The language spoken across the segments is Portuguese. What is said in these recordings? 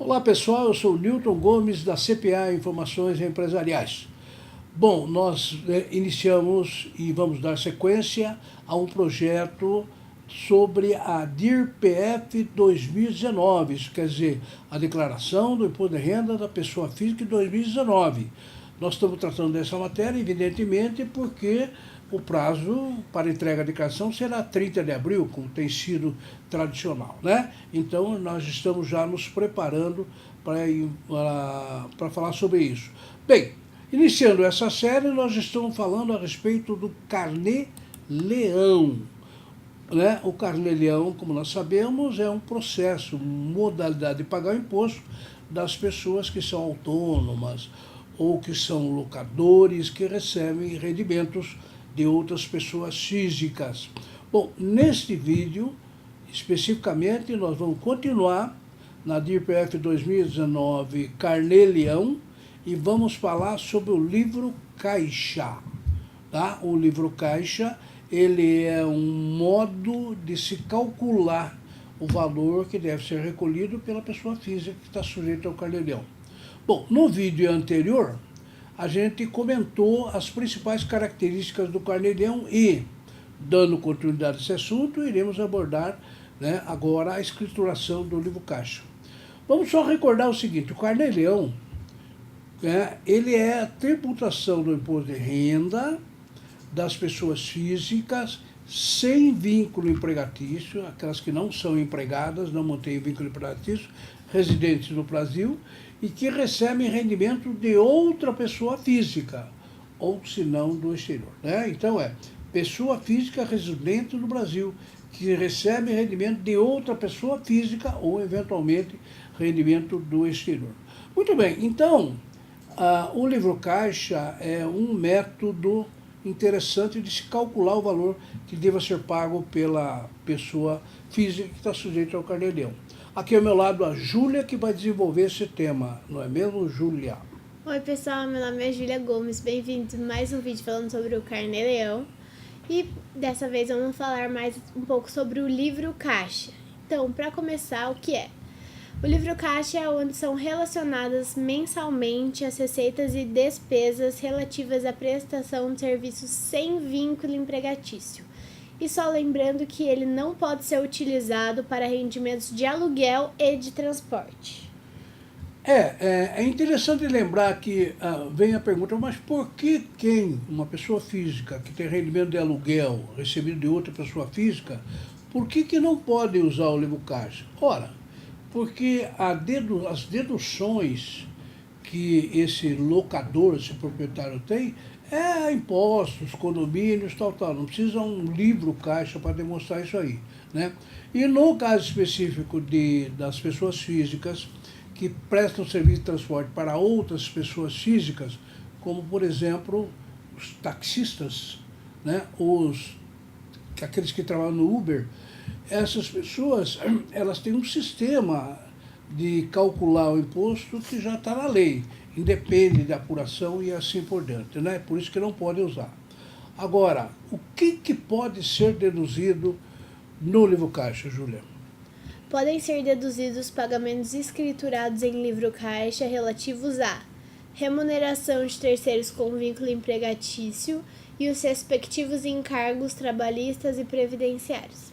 Olá pessoal, eu sou Newton Gomes da CPA Informações Empresariais. Bom, nós iniciamos e vamos dar sequência a um projeto sobre a DIR-PF 2019, isso quer dizer, a Declaração do Imposto de Renda da Pessoa Física de 2019. Nós estamos tratando dessa matéria, evidentemente, porque o prazo para entrega de declaração será 30 de abril, como tem sido tradicional, né? Então, nós estamos já nos preparando para falar sobre isso. Bem, iniciando essa série, nós estamos falando a respeito do Carnê-Leão. Né? O Carnê-Leão, como nós sabemos, é um processo, modalidade de pagar o imposto das pessoas que são autônomas ou que são locadores, que recebem rendimentos de outras pessoas físicas. Bom, neste vídeo, especificamente, nós vamos continuar na DIR-PF 2019 Carnê-Leão e vamos falar sobre o livro caixa. Tá? O livro caixa, ele é um modo de se calcular o valor que deve ser recolhido pela pessoa física que está sujeita ao Carnê-Leão. Bom, no vídeo anterior, a gente comentou as principais características do Carnê-Leão e, dando continuidade a esse assunto, iremos abordar, né, agora a escrituração do livro caixa. Vamos só recordar o seguinte: o Carnê-Leão, ele é a tributação do imposto de renda das pessoas físicas sem vínculo empregatício, aquelas que não são empregadas, não mantêm vínculo empregatício, residentes no Brasil e que recebem rendimento de outra pessoa física, ou se não do exterior. Né? Então pessoa física residente no Brasil que recebe rendimento de outra pessoa física ou, eventualmente, rendimento do exterior. Muito bem, então, o livro caixa é um método interessante de se calcular o valor que deva ser pago pela pessoa física que está sujeita ao Carnê-Leão. Aqui ao meu lado a Júlia, que vai desenvolver esse tema, não é mesmo, Júlia? Oi pessoal, meu nome é Júlia Gomes, bem-vindos a mais um vídeo falando sobre o Carnê-Leão. E dessa vez vamos falar mais um pouco sobre o livro caixa. Então, para começar, o que é? O livro caixa é onde são relacionadas mensalmente as receitas e despesas relativas à prestação de serviços sem vínculo empregatício. E só lembrando que ele não pode ser utilizado para rendimentos de aluguel e de transporte. É interessante lembrar que vem a pergunta, mas por que uma pessoa física que tem rendimento de aluguel recebido de outra pessoa física, por que não pode usar o livro caixa? Ora, porque as deduções que esse locador, esse proprietário tem, impostos, condomínios, tal. Não precisa um livro caixa para demonstrar isso aí. Né? E no caso específico das pessoas físicas que prestam serviço de transporte para outras pessoas físicas, como, por exemplo, os taxistas, né? Aqueles que trabalham no Uber, essas pessoas, elas têm um sistema de calcular o imposto que já está na lei, independe da apuração e assim por diante, né? Por isso que não pode usar. Agora, o que pode ser deduzido no livro caixa, Júlia? Podem ser deduzidos pagamentos escriturados em livro caixa relativos a remuneração de terceiros com vínculo empregatício e os respectivos encargos trabalhistas e previdenciários.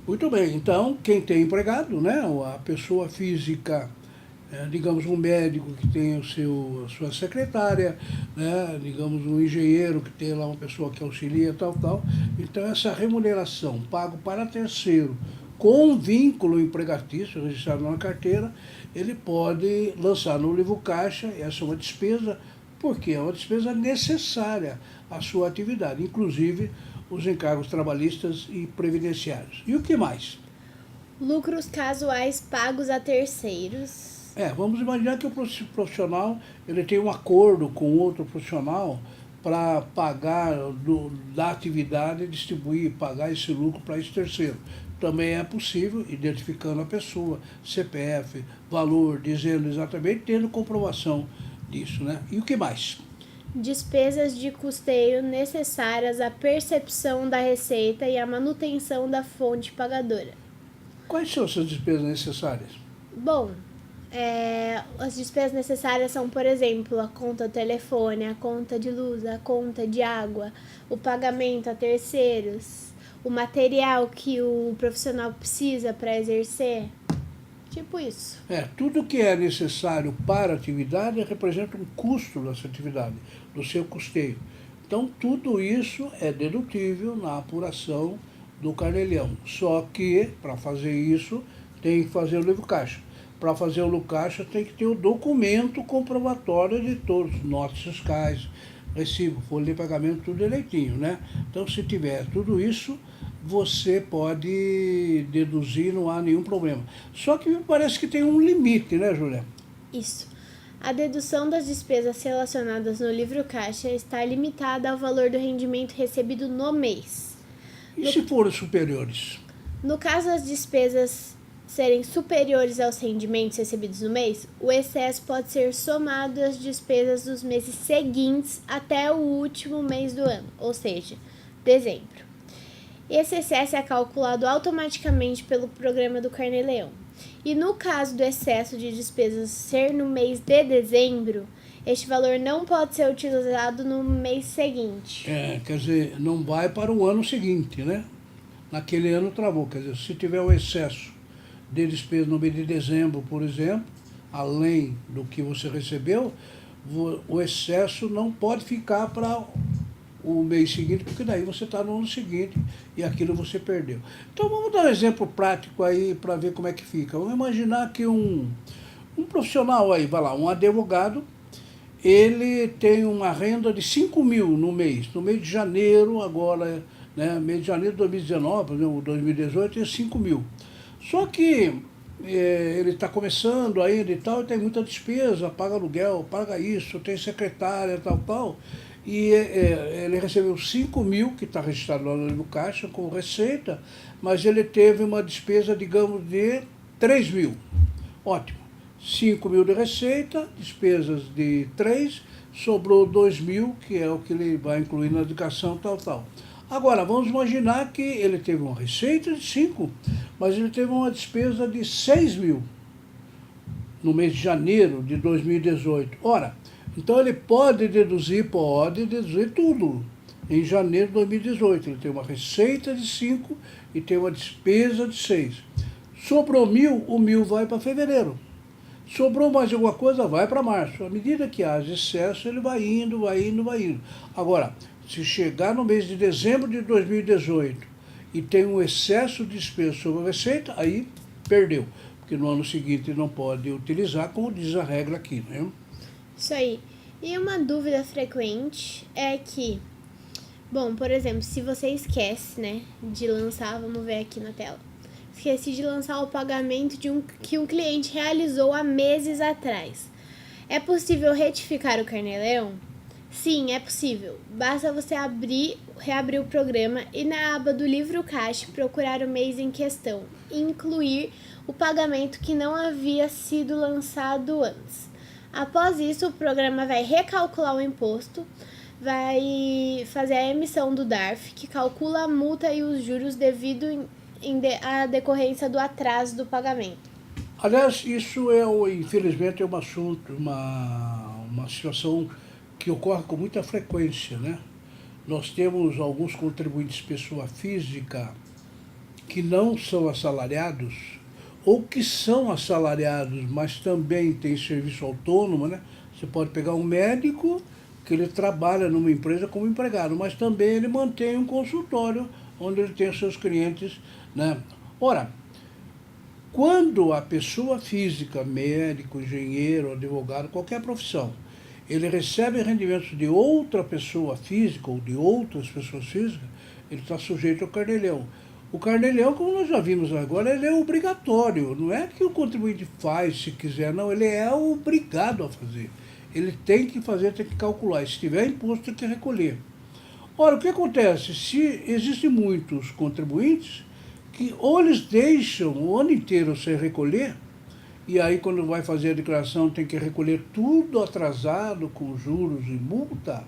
Muito bem, então quem tem empregado, né, a pessoa física, digamos um médico que tem a sua secretária, né, digamos um engenheiro que tem lá uma pessoa que auxilia, tal. Então essa remuneração pago para terceiro com vínculo empregatício registrado na carteira, ele pode lançar no livro caixa, essa é uma despesa, porque é uma despesa necessária à sua atividade, inclusive os encargos trabalhistas e previdenciários. E o que mais? Lucros casuais pagos a terceiros. Vamos imaginar que o profissional ele tem um acordo com outro profissional para pagar da atividade, distribuir, pagar esse lucro para esse terceiro. Também é possível, identificando a pessoa, CPF, valor, dizendo exatamente, tendo comprovação disso, né? E o que mais? Despesas de custeio necessárias à percepção da receita e à manutenção da fonte pagadora. Quais são essas despesas necessárias? Bom, As despesas necessárias são, por exemplo, a conta do telefone, a conta de luz, a conta de água, o pagamento a terceiros, o material que o profissional precisa para exercer. Tipo isso. Tudo que é necessário para a atividade representa um custo dessa atividade, do seu custeio. Então, tudo isso é dedutível na apuração do Carnê-Leão. Só que, para fazer isso, tem que fazer o livro caixa. Para fazer o livro caixa, tem que ter o documento comprobatório de todos, notas fiscais, recibo, folha de pagamento, tudo direitinho, né? Então, se tiver tudo isso, você pode deduzir, não há nenhum problema. Só que me parece que tem um limite, né, Júlia? Isso. A dedução das despesas relacionadas no livro caixa está limitada ao valor do rendimento recebido no mês. E se forem superiores? No caso das despesas serem superiores aos rendimentos recebidos no mês, o excesso pode ser somado às despesas dos meses seguintes até o último mês do ano, ou seja, dezembro. Esse excesso é calculado automaticamente pelo programa do Carnê-Leão. E no caso do excesso de despesas ser no mês de dezembro, este valor não pode ser utilizado no mês seguinte. Quer dizer, não vai para o ano seguinte, né? Naquele ano travou. Quer dizer, se tiver o excesso de despesa no mês de dezembro, por exemplo, além do que você recebeu, o excesso não pode ficar para o mês seguinte, porque daí você está no ano seguinte e aquilo você perdeu. Então vamos dar um exemplo prático aí para ver como é que fica. Vamos imaginar que um profissional aí, vai lá, um advogado, ele tem uma renda de 5 mil no mês de janeiro, agora, né, mês de janeiro de 2019, por exemplo, 2018, tem 5 mil. Só que ele está começando ainda e tal, e tem muita despesa, paga aluguel, paga isso, tem secretária, tal, e ele recebeu 5 mil, que está registrado lá no livro caixa, com receita, mas ele teve uma despesa, digamos, de 3 mil. Ótimo. 5 mil de receita, despesas de 3, sobrou 2 mil, que é o que ele vai incluir na educação, tal. Agora, vamos imaginar que ele teve uma receita de 5, mas ele teve uma despesa de 6 mil no mês de janeiro de 2018. Ora, então ele pode deduzir tudo em janeiro de 2018. Ele tem uma receita de 5 e tem uma despesa de 6. Sobrou 1.000, o 1.000 vai para fevereiro. Sobrou mais alguma coisa, vai para março. À medida que haja excesso, ele vai indo. Agora, se chegar no mês de dezembro de 2018 e tem um excesso de despesa sobre a receita, aí perdeu. Porque no ano seguinte não pode utilizar, como diz a regra aqui, né? Isso aí. E uma dúvida frequente é que, bom, por exemplo, se você esquece, né, de lançar, vamos ver aqui na tela, esqueci de lançar o pagamento que um cliente realizou há meses atrás. É possível retificar o Carnê-Leão? Sim, é possível. Basta você reabrir o programa e na aba do livro caixa procurar o mês em questão e incluir o pagamento que não havia sido lançado antes. Após isso, o programa vai recalcular o imposto, vai fazer a emissão do DARF, que calcula a multa e os juros devido à decorrência do atraso do pagamento. Aliás, isso infelizmente, é um assunto, uma situação que ocorre com muita frequência, né? Nós temos alguns contribuintes pessoa física que não são assalariados, ou que são assalariados, mas também têm serviço autônomo, né? Você pode pegar um médico que ele trabalha numa empresa como empregado, mas também ele mantém um consultório onde ele tem os seus clientes, né? Ora, quando a pessoa física, médico, engenheiro, advogado, qualquer profissão, ele recebe rendimentos de outra pessoa física ou de outras pessoas físicas, ele está sujeito ao Carnê-Leão. O Carnê-Leão, como nós já vimos agora, ele é obrigatório. Não é que o contribuinte faz se quiser, não. Ele é obrigado a fazer. Ele tem que fazer, tem que calcular. E se tiver imposto, tem que recolher. Ora, o que acontece? Se existem muitos contribuintes que ou eles deixam o ano inteiro sem recolher, e aí quando vai fazer a declaração tem que recolher tudo atrasado com juros e multa,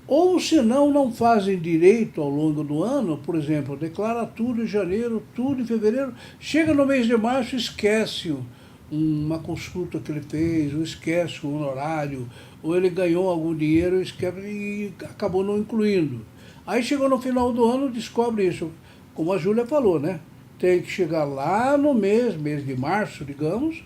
ou senão não fazem direito ao longo do ano, por exemplo, declara tudo em janeiro, tudo em fevereiro, chega no mês de março, esquece uma consulta que ele fez, ou esquece o honorário, ou ele ganhou algum dinheiro esquece, e acabou não incluindo. Aí chegou no final do ano, descobre isso. Como a Júlia falou, né? Tem que chegar lá no mês de março, digamos,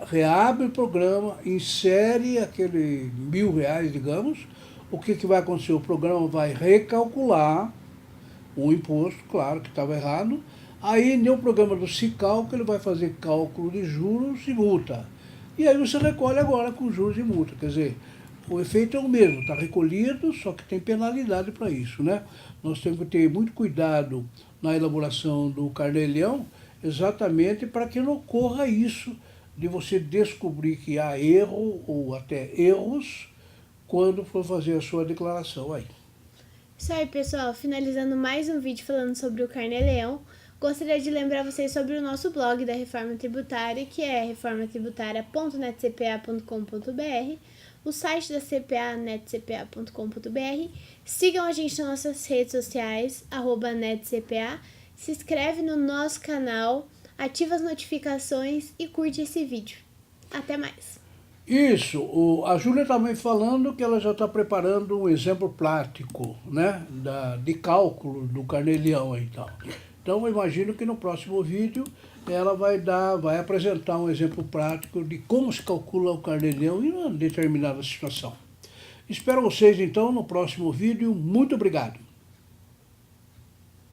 reabre o programa, insere aquele R$ 1.000, digamos. O que vai acontecer? O programa vai recalcular o imposto, claro que estava errado. Aí, no programa do Sicalc, ele vai fazer cálculo de juros e multa. E aí você recolhe agora com juros e multa. Quer dizer, o efeito é o mesmo, está recolhido, só que tem penalidade para isso, né? Nós temos que ter muito cuidado na elaboração do Carnê-Leão, exatamente para que não ocorra isso de você descobrir que há erro ou até erros quando for fazer a sua declaração aí. Isso aí, pessoal. Finalizando mais um vídeo falando sobre o Carnê-Leão, gostaria de lembrar vocês sobre o nosso blog da Reforma Tributária, que é reformatributária.netcpa.com.br, o site da CPA, netcpa.com.br. Sigam a gente nas nossas redes sociais, @netcpa. Se inscreve no nosso canal, ativa as notificações e curte esse vídeo. Até mais! Isso, a Júlia também falando que ela já está preparando um exemplo prático, né, de cálculo do Carnê-Leão e tal. Então eu imagino que no próximo vídeo ela vai apresentar um exemplo prático de como se calcula o Carnê-Leão em uma determinada situação. Espero vocês então no próximo vídeo. Muito obrigado.